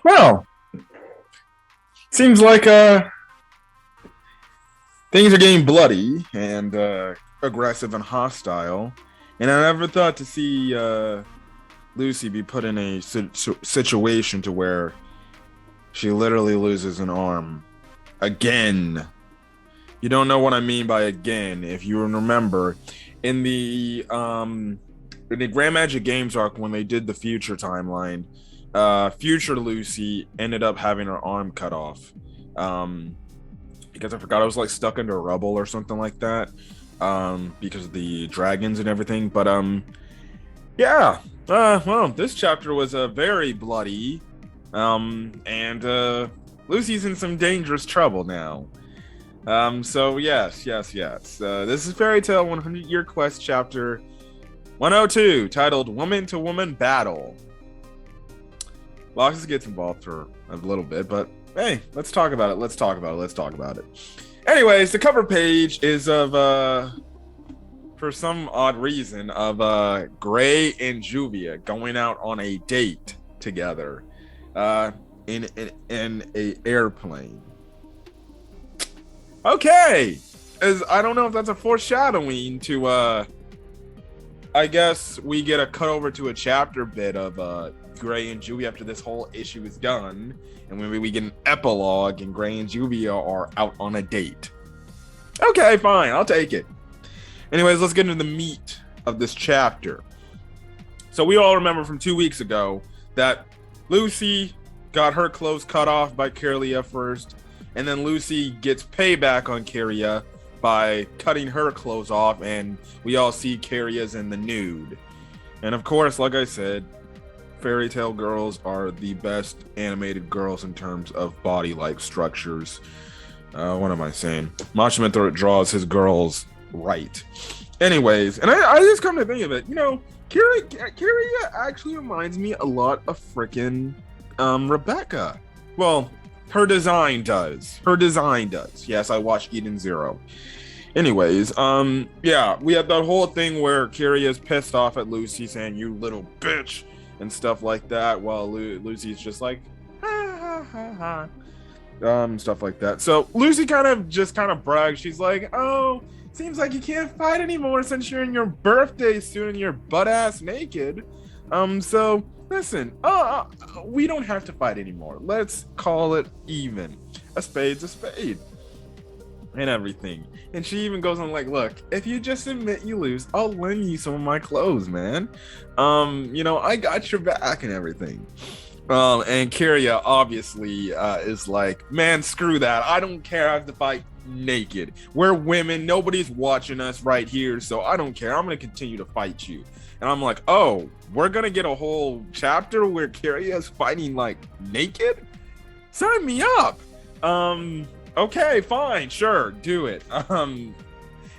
Well, seems like things are getting bloody and aggressive and hostile, and I never thought to see Lucy be put in a situation to where she literally loses an arm again. You don't know what I mean by again. If you remember, in the Grand Magic Games arc when they did the future timeline, future Lucy ended up having her arm cut off. Because I forgot I was like stuck under rubble or something like that. Because of the dragons and everything. But yeah. Well, this chapter was very bloody. And Lucy's in some dangerous trouble now. So yes. This is Fairy Tale 100 Year Quest chapter 102, titled Woman to Woman Battle. Loxus gets involved for a little bit, but hey, let's talk about it. Anyways, the cover page is of for some odd reason of Gray and Juvia going out on a date together in a airplane. Okay, as I don't know if that's a foreshadowing to I guess we get a cut over to a chapter bit of Gray and Juvia after this whole issue is done, and maybe we get an epilogue and Gray and Juvia are out on a date. Okay, fine, I'll take it. Anyways, let's get into the meat of this chapter. So we all remember from 2 weeks ago that Lucy got her clothes cut off by Kiria first, and then Lucy gets payback on Kiria by cutting her clothes off, and we all see Kiria's in the nude. And of course, like I said, Fairy Tale girls are the best animated girls in terms of body-like structures. What am I saying? Machimento draws his girls right. Anyways, and I just come to think of it, you know, Kiria actually reminds me a lot of frickin' Rebecca. Well, her design does. Yes, I watched Eden Zero. Anyways, yeah, we have that whole thing where Kiria's pissed off at Lucy saying, "You little bitch," and stuff like that, while Lucy's just like, ha, ha, ha, ha. Stuff like that. So Lucy kind of brags. She's like, "Oh, seems like you can't fight anymore since you're in your birthday suit and you're butt-ass naked. So listen, we don't have to fight anymore. Let's call it even. A spade's a spade." And everything. And she even goes on like, "Look, if you just admit you lose, I'll lend you some of my clothes, man. You know, I got your back and everything." And Kiria obviously is like, "Man, screw that. I don't care. I have to fight naked. We're women. Nobody's watching us right here, so I don't care. I'm gonna continue to fight you." And I'm like, "Oh, we're gonna get a whole chapter where Kiria is fighting like naked? Sign me up." Okay, fine, sure, do it.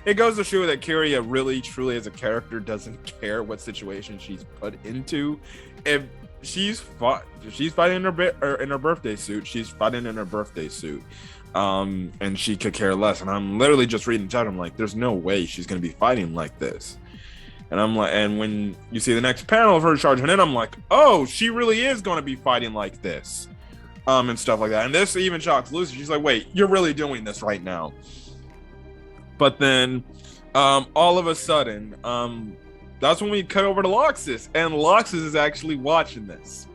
It goes to show that Kiria really, truly, as a character, doesn't care what situation she's put into. If she's fighting in her birthday suit, she's fighting in her birthday suit. And she could care less. And I'm literally just reading chat. I'm like, there's no way she's gonna be fighting like this. And I'm like, and when you see the next panel of her charging in, I'm like, oh, she really is gonna be fighting like this. And stuff like that. And this even shocks Lucy. She's like, "Wait, you're really doing this right now?" But then all of a sudden, that's when we cut over to Loxus, and Loxus is actually watching this.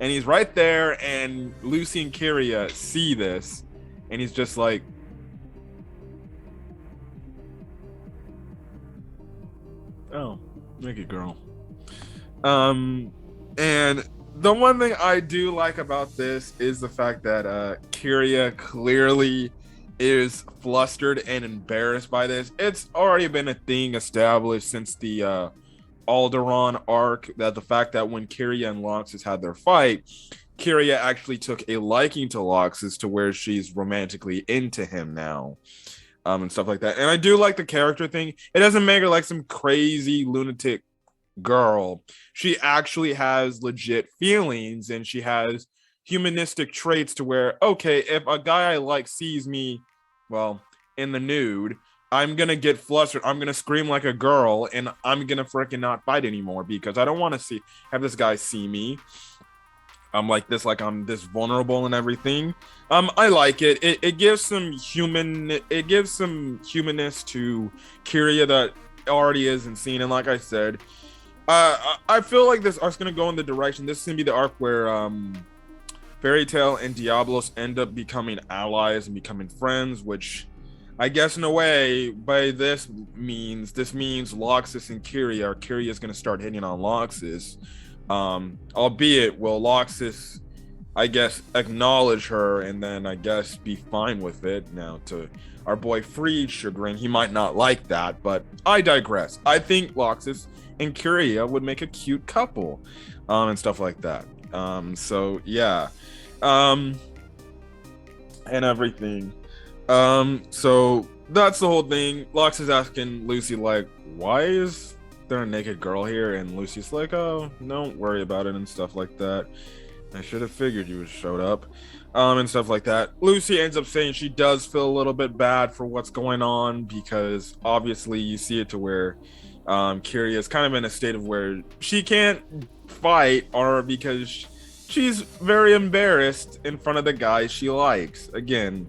And he's right there, and Lucy and Kiria see this, and he's just like, "Oh, naked girl." And the one thing I do like about this is the fact that Kiria clearly is flustered and embarrassed by this. It's already been a thing established since the Alderaan arc, that the fact that when Kiria and Loxus had their fight, Kiria actually took a liking to Loxus to where she's romantically into him now. And stuff like that. And I do like the character thing. It doesn't make her like some crazy lunatic girl. She actually has legit feelings, and she has humanistic traits to where, okay, if a guy I like sees me, well, in the nude, I'm gonna get flustered, I'm gonna scream like a girl, and I'm gonna freaking not fight anymore because I don't want to have this guy see me I'm like this, like I'm this vulnerable and everything. I like it. It gives some humanness to Kiria that already isn't seen. And like I said, I feel like this arc's gonna go in the direction. This is gonna be the arc where Fairy Tail and Diablos end up becoming allies and becoming friends, which I guess in a way, by this means Loxus and Kiria is gonna start hitting on Loxus. Albeit will Loxus, I guess, acknowledge her and then I guess be fine with it. Now to our boy Freed's chagrin, he might not like that, but I digress. I think Loxus and Kiria would make a cute couple, and stuff like that. So yeah, and everything. So that's the whole thing. Lox is asking Lucy like, why is there a naked girl here? And Lucy's like, oh, don't worry about it and stuff like that. I should have figured you would showed up, and stuff like that. Lucy ends up saying she does feel a little bit bad for what's going on because obviously you see it to where Kiria is kind of in a state of where she can't fight, or because she's very embarrassed in front of the guys she likes. Again,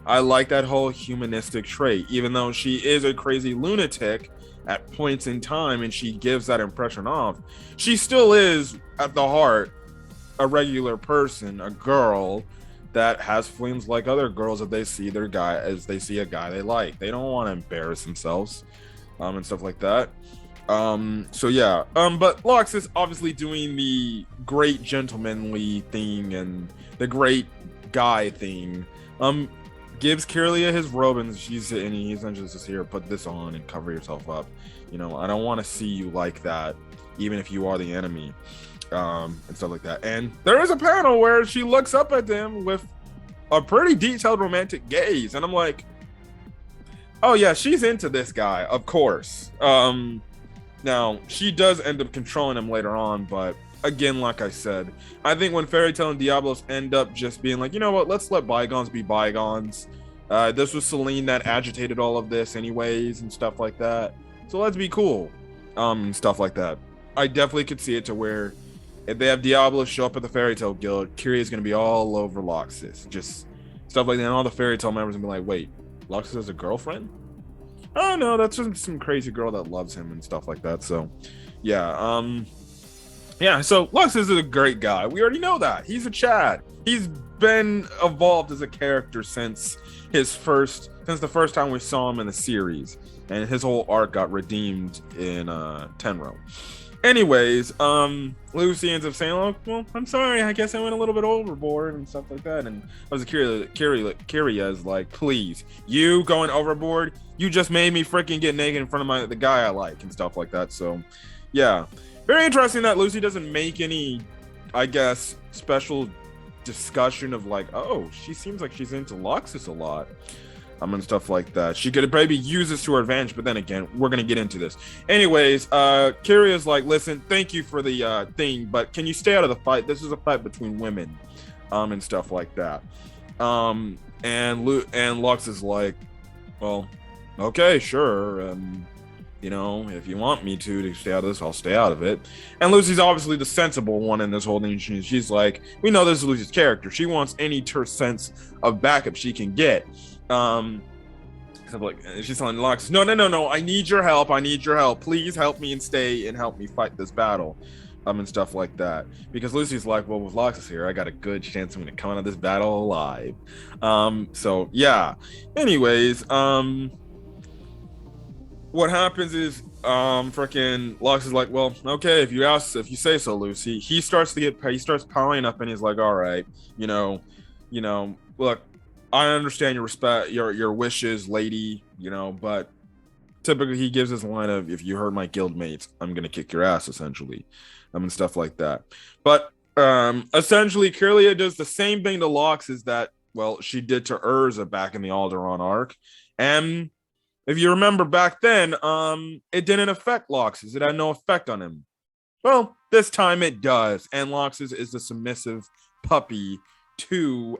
I like that whole humanistic trait, even though she is a crazy lunatic at points in time and she gives that impression off. She still is at the heart a regular person, a girl that has feelings like other girls if they see their guy, as they see a guy they like. They don't want to embarrass themselves, and stuff like that. So yeah, but Lox is obviously doing the great gentlemanly thing and the great guy thing. Gives Kiria his robe and he's essentially just here, put this on and cover yourself up. You know, I don't want to see you like that, even if you are the enemy, and stuff like that. And there is a panel where she looks up at them with a pretty detailed romantic gaze, and I'm like, oh yeah, she's into this guy, of course. Now she does end up controlling him later on, but again, like I said, I think when Fairy Tail and Diablos end up just being like, you know what, let's let bygones be bygones. This was Celine that agitated all of this anyways and stuff like that. So let's be cool, and stuff like that. I definitely could see it to where if they have Diablos show up at the Fairy Tail Guild, Kiria is going to be all over Loxus. Just stuff like that. And all the Fairy Tail members will be like, wait, Loxus has a girlfriend? Oh no, that's just some crazy girl that loves him and stuff like that. So yeah, yeah, so Loxus is a great guy. We already know that. He's a Chad. He's been evolved as a character since the first time we saw him in the series. And his whole arc got redeemed in Tenro. Anyways, Lucy ends up saying, oh, well, I'm sorry, I guess I went a little bit overboard and stuff like that. And I was Kiria is like, please, you going overboard? You just made me freaking get naked in front of the guy I like and stuff like that. So, yeah. Very interesting that Lucy doesn't make any, I guess, special discussion of like, oh, she seems like she's into Loxus a lot. And stuff like that. She could probably use this to her advantage, but then again, we're gonna get into this. Anyways, Kiria's like, listen, thank you for the thing, but can you stay out of the fight? This is a fight between women, and stuff like that. And Lux is like, well, okay, sure. You know, if you want me to stay out of this, I'll stay out of it. And Lucy's obviously the sensible one in this whole thing. She's like, we know this is Lucy's character. She wants any terse sense of backup she can get. Like, she's telling Lox, no, I need your help. Please help me and stay and help me fight this battle. And stuff like that. Because Lucy's like, well, with Loxus here, I got a good chance I'm gonna come out of this battle alive. So yeah. Anyways, what happens is freaking Lox is like, well, okay, if you say so, Lucy. He starts piling up and he's like, all right, you know, look, I understand your wishes, lady, you know, but typically he gives this line of, if you hurt my guildmates, I'm gonna kick your ass, essentially. And stuff like that. But essentially Kiria does the same thing to Lox as that, well, she did to Urza back in the Alderaan arc. And if you remember back then, it didn't affect Loxus. It had no effect on him. Well, this time it does. And Loxus is the submissive puppy to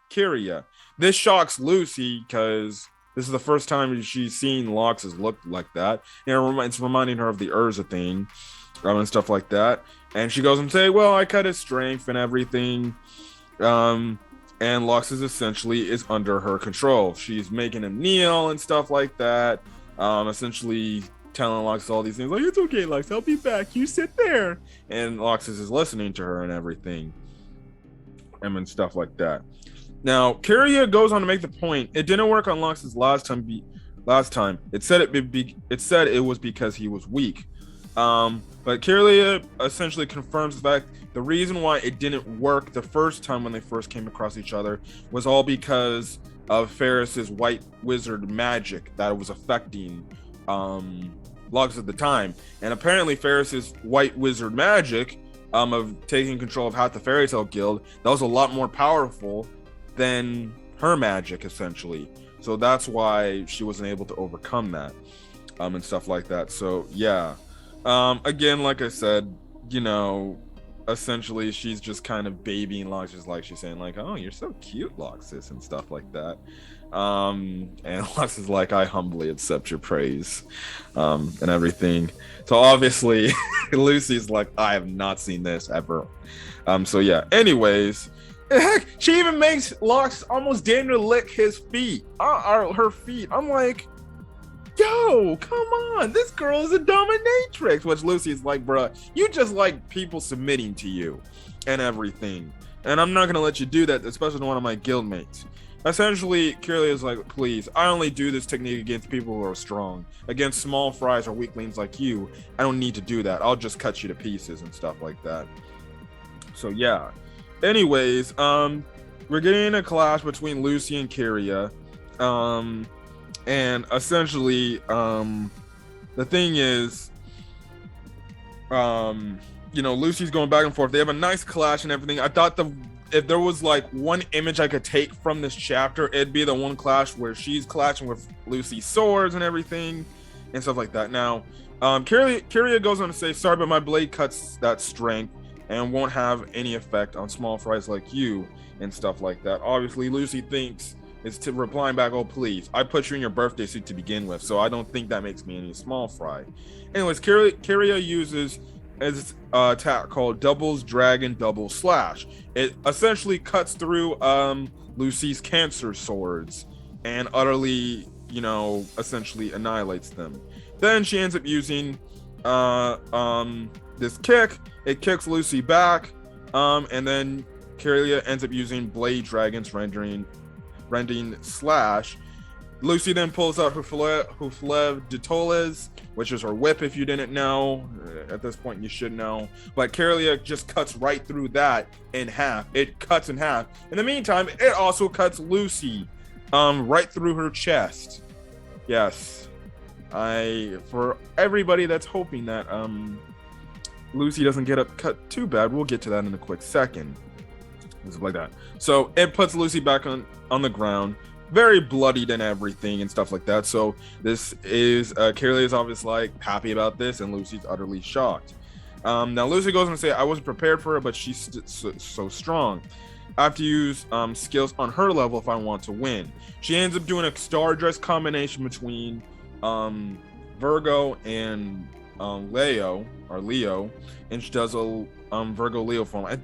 Kiria. This shocks Lucy because this is the first time she's seen Loxus look like that. You know, it's reminding her of the Urza thing. and stuff like that. And she goes and say, well, I cut his strength and everything. And Lux is essentially under her control. She's making him kneel and stuff like that. Essentially telling Lux all these things like, it's okay, Lux, I'll be back. You sit there. And Lux is listening to her and everything. And stuff like that. Now, Kiria goes on to make the point. It didn't work on Lux's last time. It said it was because he was weak. But Kiria essentially confirms the fact the reason why it didn't work the first time when they first came across each other was all because of Ferris's white wizard magic that was affecting Lux at the time. And apparently Ferris's white wizard magic of taking control of half the Fairy Tale Guild, that was a lot more powerful than her magic, essentially. So that's why she wasn't able to overcome that, and stuff like that. So yeah, again, like I said, essentially she's just kind of babying Lux, just like she's saying like, oh, you're so cute, Luxus, and stuff like that. And Lux is like, I humbly accept your praise, and everything. So obviously Lucy's like, I have not seen this ever. So yeah, anyways, heck, she even makes Lux almost damn near lick his feet, or her feet. I'm like, yo, come on, this girl is a dominatrix. Which Lucy's like, bruh, you just like people submitting to you and everything, and I'm not gonna let you do that, especially to one of my guildmates. Essentially, Kiria is like, please, I only do this technique against people who are strong. Against small fries or weaklings like you, I don't need to do that. I'll just cut you to pieces and stuff like that. So yeah. Anyways, we're getting a clash between Lucy and Kiria. And essentially, the thing is, Lucy's going back and forth. They have a nice clash and everything. I thought if there was like one image I could take from this chapter, it'd be the one clash where she's clashing with Lucy's swords and everything and stuff like that. Now, Kiria goes on to say, sorry, but my blade cuts that strength and won't have any effect on small fries like you and stuff like that. Obviously, Lucy thinks is to replying back, oh, please, I put you in your birthday suit to begin with, so I don't think that makes me any small fry. Anyways, Kiria uses an attack called Doubles Dragon Double Slash. It essentially cuts through Lucy's cancer swords and utterly, essentially annihilates them. Then she ends up using this kick. It kicks Lucy back, and then Kiria ends up using Blade Dragon's rending slash. Lucy then pulls out Huflev de Toles, which is her whip if you didn't know. At this point you should know. But Kiria just cuts right through that in half. It cuts in half. In the meantime, it also cuts Lucy right through her chest. Yes. For everybody that's hoping that Lucy doesn't get cut too bad, we'll get to that in a quick second. Stuff like that. So it puts Lucy back on the ground, very bloodied and everything and stuff like that. So this is Kiria is obviously like happy about this, and Lucy's utterly shocked. Now Lucy goes on to say, I wasn't prepared for her, but she's so strong. I have to use skills on her level if I want to win. She ends up doing a star dress combination between Virgo and Leo, and she does a Virgo Leo form. I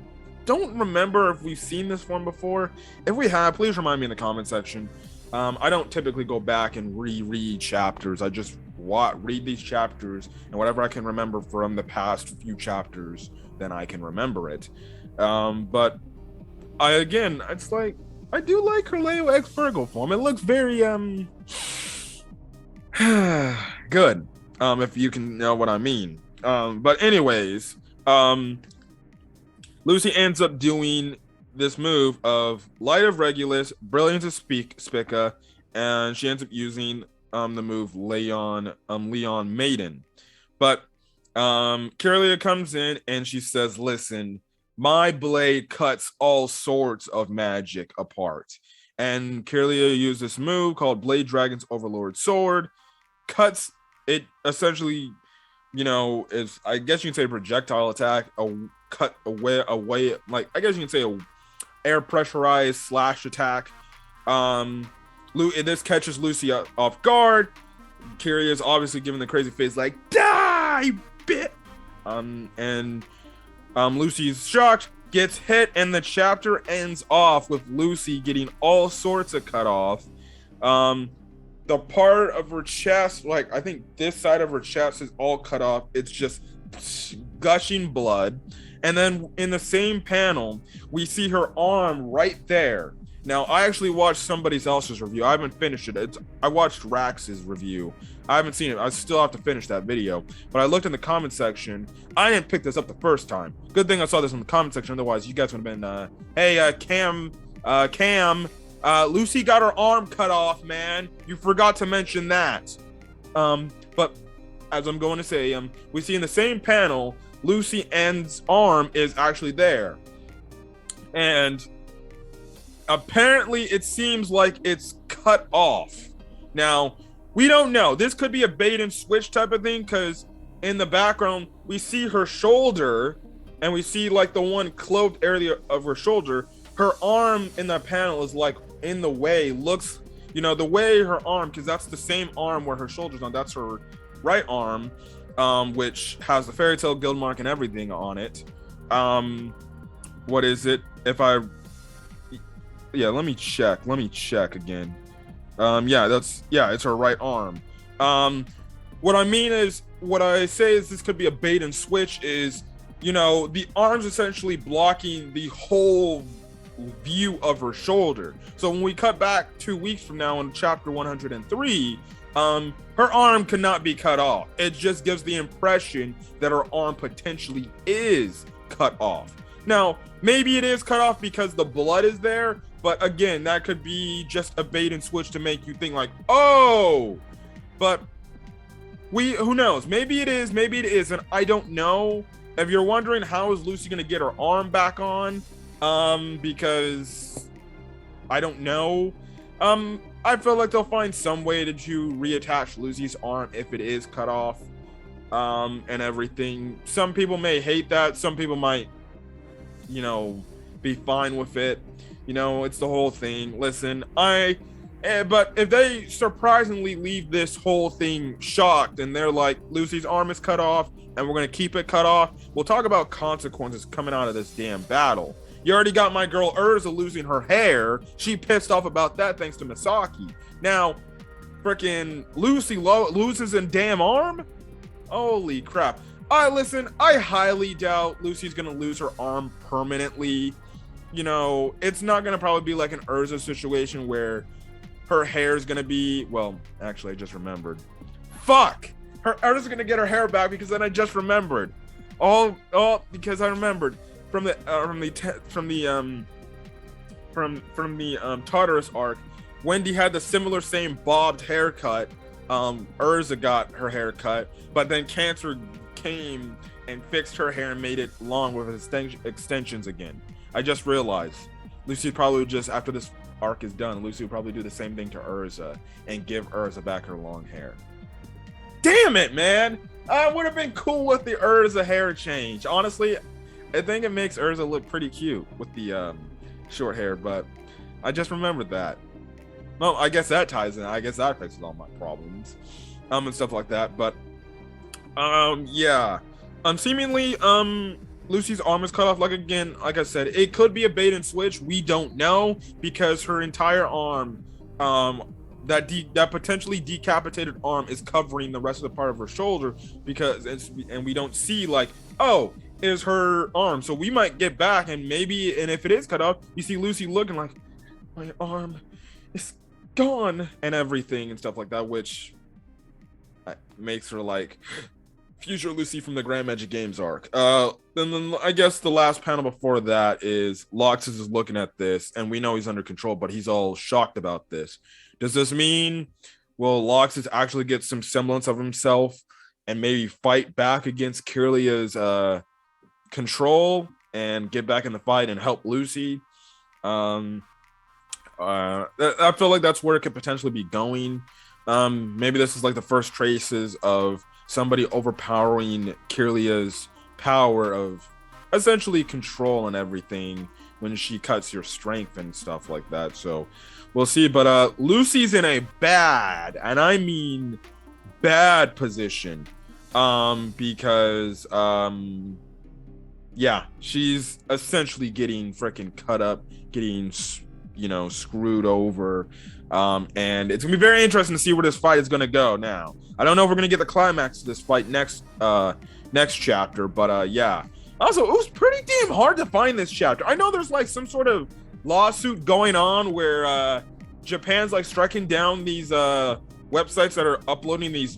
don't remember if we've seen this form before. If we have, please remind me in the comment section. I don't typically go back and reread chapters. I just read these chapters, and whatever I can remember from the past few chapters, then I can remember it. But it's like, I do like her Leo X Virgo form. It looks very good, if you can know what I mean. But anyways, Lucy ends up doing this move of Light of Regulus, Brilliance of Spica, and she ends up using the move Leon Maiden. But Kiria comes in and she says, listen, my blade cuts all sorts of magic apart. And Kiria used this move called Blade Dragon's Overlord Sword. Cuts it essentially, is, I guess you can say, a projectile attack, cut away, like, I guess you can say a air pressurized slash attack. This catches Lucy off guard. Kiria is obviously giving the crazy face like, die, bit. And Lucy's shocked, gets hit, and the chapter ends off with Lucy getting all sorts of cut off. The part of her chest, like I think this side of her chest is all cut off. It's just gushing blood. And then in the same panel, we see her arm right there. Now, I actually watched somebody else's review. I haven't finished it. I watched Rax's review. I haven't seen it. I still have to finish that video. But I looked in the comment section. I didn't pick this up the first time. Good thing I saw this in the comment section. Otherwise, you guys would have been, hey, Cam, Lucy got her arm cut off, man. You forgot to mention that. But as I'm going to say, we see in the same panel, Lucy Ann's arm is actually there. And apparently it seems like it's cut off. Now, we don't know. This could be a bait and switch type of thing, because in the background, we see her shoulder, and we see like the one clothed area of her shoulder. Her arm in that panel is like in the way, looks, you know, the way her arm, because that's the same arm where her shoulder's on, that's her right arm, which has the fairy tale guild mark and everything on it. What is it? Let me check again. It's her right arm. What I say is this could be a bait and switch, is, you know, the arm's essentially blocking the whole view of her shoulder. So when we cut back 2 weeks from now in chapter 103, her arm cannot be cut off. It just gives the impression that her arm potentially is cut off. Now, maybe it is cut off because the blood is there, but again, that could be just a bait and switch to make you think like, oh, but who knows? Maybe it is, maybe it isn't. I don't know. If you're wondering how is Lucy going to get her arm back on, because I don't know. I feel like they'll find some way to reattach Lucy's arm if it is cut off, and everything. Some people may hate that. Some people might, you know, be fine with it. You know, it's the whole thing. Listen, but if they surprisingly leave this whole thing shocked and they're like, Lucy's arm is cut off and we're going to keep it cut off, we'll talk about consequences coming out of this damn battle. You already got my girl Urza losing her hair. She pissed off about that thanks to Misaki. Now, freaking Lucy loses a damn arm? Holy crap. Listen, I highly doubt Lucy's going to lose her arm permanently. You know, it's not going to probably be like an Urza situation where her hair is going to be, well, actually, I just remembered. Fuck! Urza's going to get her hair back because then I just remembered. Because I remembered from the Tartarus arc, Wendy had the same bobbed haircut. Urza got her hair cut, but then Cancer came and fixed her hair and made it long with extensions again. I just realized Lucy probably just, after this arc is done, Lucy will probably do the same thing to Urza and give Urza back her long hair. Damn it, man! I would have been cool with the Urza hair change. Honestly, I think it makes Urza look pretty cute with the short hair, but I just remembered that. Well, I guess that ties in. I guess that fixes all my problems, and stuff like that. But, seemingly, Lucy's arm is cut off. Like I said, it could be a bait and switch. We don't know, because her entire arm, that potentially decapitated arm is covering the rest of the part of her shoulder, and we don't see like, oh, is her arm. So we might get back and if it is cut off, you see Lucy looking like, my arm is gone and everything and stuff like that, which makes her like future Lucy from the Grand Magic Games arc. Then I guess the last panel before that is Loxus is looking at this, and we know he's under control, but he's all shocked about this. Does this mean will Loxus actually get some semblance of himself and maybe fight back against Kirlia's control and get back in the fight and help Lucy? I feel like that's where it could potentially be going. Maybe this is like the first traces of somebody overpowering Kirlia's power of essentially control and everything when she cuts your strength and stuff like that. So we'll see. But Lucy's in a bad, and I mean bad position. Because yeah, she's essentially getting freaking cut up, getting screwed over. And it's gonna be very interesting to see where this fight is gonna go. Now, I don't know if we're gonna get the climax of this fight next chapter, but yeah. Also, it was pretty damn hard to find this chapter. I know there's like some sort of lawsuit going on where Japan's like striking down these websites that are uploading these,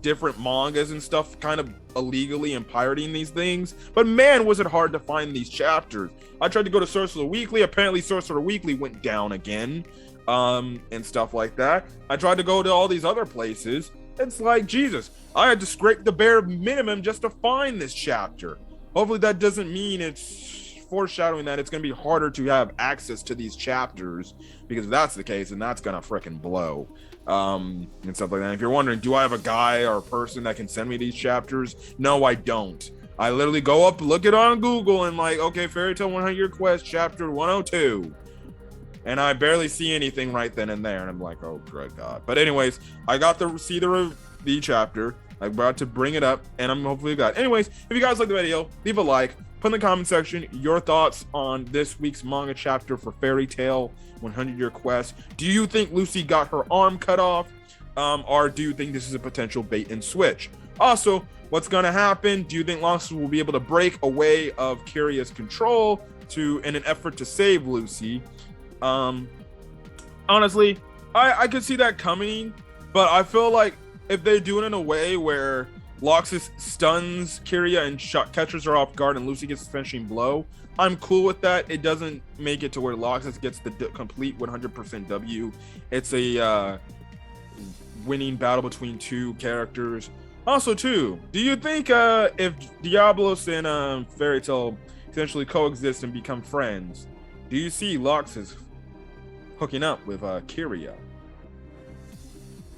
different mangas and stuff kind of illegally and pirating these things. But man, was it hard to find these chapters. I tried to go to Sorcerer Weekly. Apparently Sorcerer Weekly went down again, and stuff like that. I tried to go to all these other places. It's like, Jesus, I had to scrape the bare minimum just to find this chapter. Hopefully that doesn't mean it's foreshadowing that it's going to be harder to have access to these chapters, because if that's the case, then that's going to freaking blow. And stuff like that. If you're wondering, do I have a guy or a person that can send me these chapters? No, I don't. I literally go up, look it on Google, and like, okay, Fairy Tail 100 Quest chapter 102. And I barely see anything right then and there. And I'm like, oh, good God. But anyways, I got to see the chapter. I'm about to bring it up, and I'm hopefully got. Anyways, if you guys like the video, leave a like. Put in the comment section your thoughts on this week's manga chapter for Fairy Tail 100-Year Quest. Do you think Lucy got her arm cut off? Or do you think this is a potential bait and switch? Also, what's going to happen? Do you think Lucy will be able to break away of Kiria's control in an effort to save Lucy? Honestly, I could see that coming, but I feel like if they do it in a way where Loxus stuns Kiria and catches her off guard and Lucy gets the finishing blow, I'm cool with that. It doesn't make it to where Loxus gets the complete 100% W. It's a winning battle between two characters. Also, too, do you think if Diablos and Fairy Tail essentially coexist and become friends, do you see Loxus hooking up with Kiria?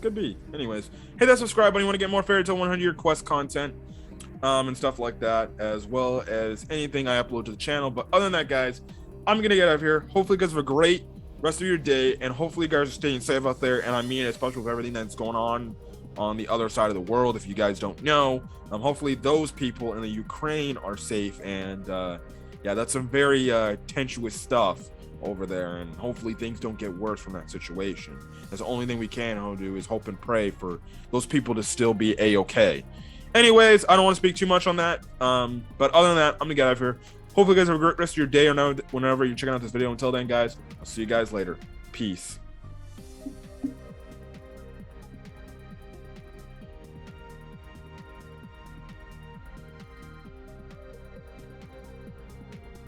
Could be. Anyways, hit that subscribe button. You want to get more Fairy Tail 100-Year Quest content and stuff like that, as well as anything I upload to the channel. But other than that, guys, I'm gonna get out of here. Hopefully you guys have a great rest of your day, and hopefully you guys are staying safe out there. And I mean, especially with everything that's going on the other side of the world. If you guys don't know, hopefully those people in the Ukraine are safe. And yeah, that's some very tenuous stuff over there, and hopefully things don't get worse from that situation. That's the only thing we can do is hope and pray for those people to still be a-okay. Anyways, I don't want to speak too much on that, but other than that, I'm gonna get out of here. Hopefully you guys have a great rest of your day or whenever you're checking out this video. Until then, guys, I'll see you guys later. Peace.